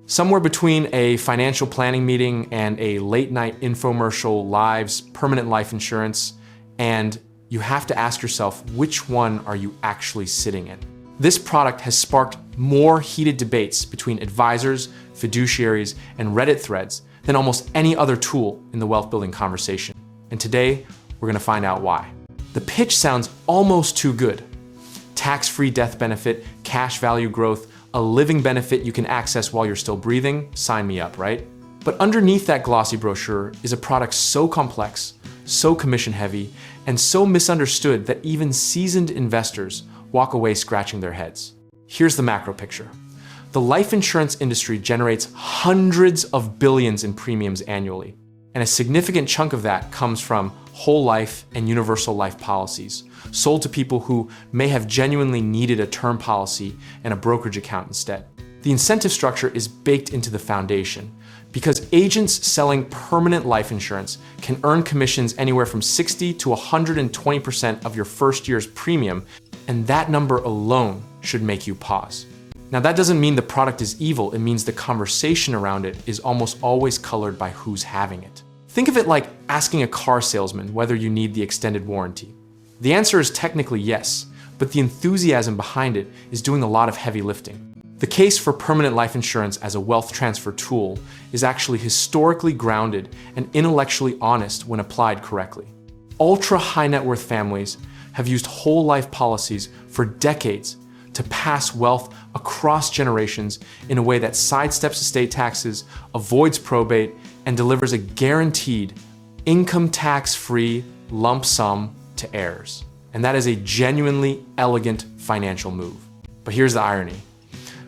Somewhere between a financial planning meeting and a late-night infomercial lives permanent life insurance, and you have to ask yourself, which one are you actually sitting in? This product has sparked more heated debates between advisors, fiduciaries, and Reddit threads than almost any other tool in the wealth building conversation. And today, we're gonna find out why. The pitch sounds almost too good. Tax-free death benefit, cash value growth, a living benefit you can access while you're still breathing, sign me up, right? But underneath that glossy brochure is a product so complex, so commission heavy, and so misunderstood that even seasoned investors walk away scratching their heads. Here's the macro picture. The life insurance industry generates hundreds of billions in premiums annually, and a significant chunk of that comes from whole life and universal life policies, sold to people who may have genuinely needed a term policy and a brokerage account instead. The incentive structure is baked into the foundation because agents selling permanent life insurance can earn commissions anywhere from 60 to 120% of your first year's premium, and that number alone should make you pause. Now, that doesn't mean the product is evil. It means the conversation around it is almost always colored by who's having it. Think of it like asking a car salesman whether you need the extended warranty. The answer is technically yes, but the enthusiasm behind it is doing a lot of heavy lifting. The case for permanent life insurance as a wealth transfer tool is actually historically grounded and intellectually honest when applied correctly. Ultra high net worth families have used whole life policies for decades to pass wealth across generations in a way that sidesteps estate taxes, avoids probate, and delivers a guaranteed income tax-free lump sum to heirs. And that is a genuinely elegant financial move. But here's the irony.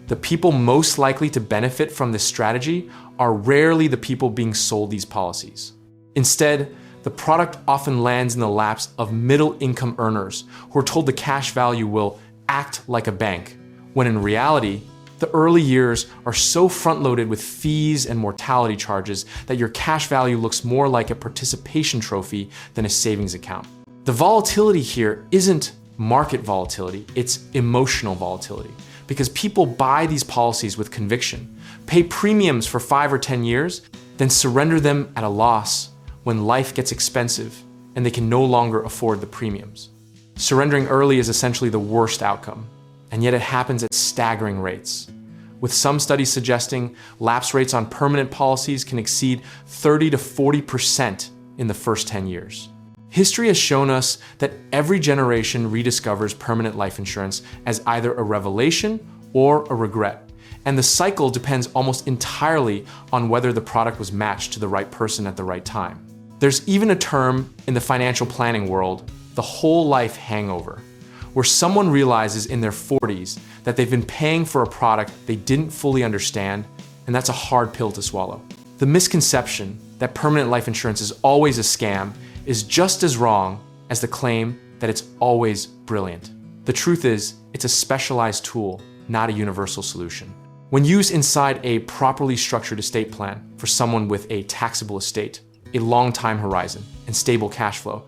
The people most likely to benefit from this strategy are rarely the people being sold these policies. Instead, the product often lands in the laps of middle-income earners who are told the cash value will act like a bank, when in reality, the early years are so front-loaded with fees and mortality charges that your cash value looks more like a participation trophy than a savings account. The volatility here isn't market volatility, it's emotional volatility. Because people buy these policies with conviction, pay premiums for 5 or 10 years, then surrender them at a loss when life gets expensive and they can no longer afford the premiums. Surrendering early is essentially the worst outcome, and yet it happens at staggering rates, with some studies suggesting lapse rates on permanent policies can exceed 30 to 40% in the first 10 years. History has shown us that every generation rediscovers permanent life insurance as either a revelation or a regret, and the cycle depends almost entirely on whether the product was matched to the right person at the right time. There's even a term in the financial planning world, the whole life hangover, where someone realizes in their 40s that they've been paying for a product they didn't fully understand, and that's a hard pill to swallow. The misconception that permanent life insurance is always a scam is just as wrong as the claim that it's always brilliant. The truth is, it's a specialized tool, not a universal solution. When used inside a properly structured estate plan for someone with a taxable estate, a long time horizon, and stable cash flow,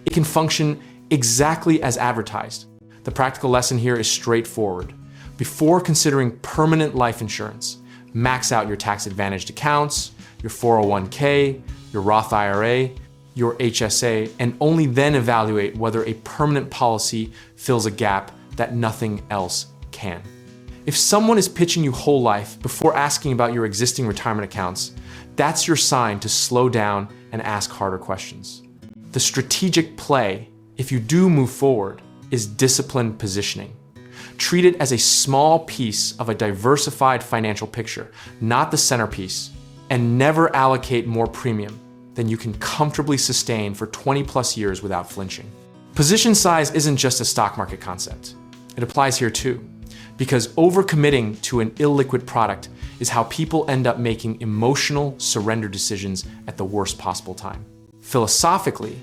it can function exactly as advertised. The practical lesson here is straightforward. Before considering permanent life insurance, max out your tax-advantaged accounts, your 401k, your Roth IRA, your HSA, and only then evaluate whether a permanent policy fills a gap that nothing else can. If someone is pitching you whole life before asking about your existing retirement accounts, that's your sign to slow down and ask harder questions. The strategic play, if you do move forward, is disciplined positioning. Treat it as a small piece of a diversified financial picture, not the centerpiece, and never allocate more premium than you can comfortably sustain for 20 plus years without flinching. Position size isn't just a stock market concept. It applies here too, because overcommitting to an illiquid product is how people end up making emotional surrender decisions at the worst possible time. Philosophically,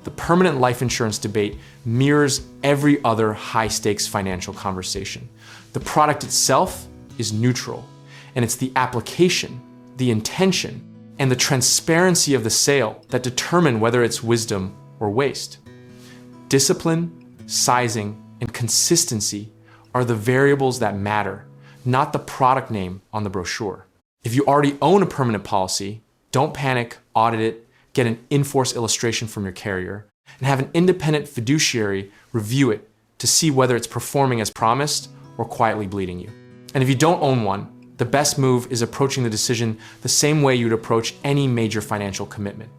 the permanent life insurance debate mirrors every other high-stakes financial conversation. The product itself is neutral, and it's the application, the intention, and the transparency of the sale that determine whether it's wisdom or waste. Discipline, sizing, and consistency are the variables that matter, not the product name on the brochure. If you already own a permanent policy, don't panic, audit it, get an in-force illustration from your carrier, and have an independent fiduciary review it to see whether it's performing as promised or quietly bleeding you. And if you don't own one, the best move is approaching the decision the same way you'd approach any major financial commitment.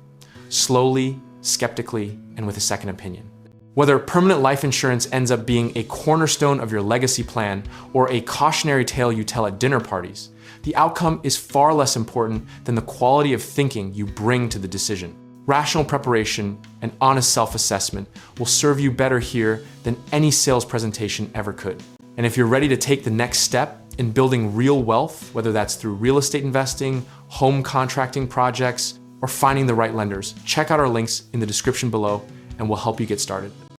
Slowly, skeptically, and with a second opinion. Whether permanent life insurance ends up being a cornerstone of your legacy plan or a cautionary tale you tell at dinner parties, the outcome is far less important than the quality of thinking you bring to the decision. Rational preparation and honest self-assessment will serve you better here than any sales presentation ever could. And if you're ready to take the next step in building real wealth, whether that's through real estate investing, home contracting projects, or finding the right lenders, check out our links in the description below and we'll help you get started.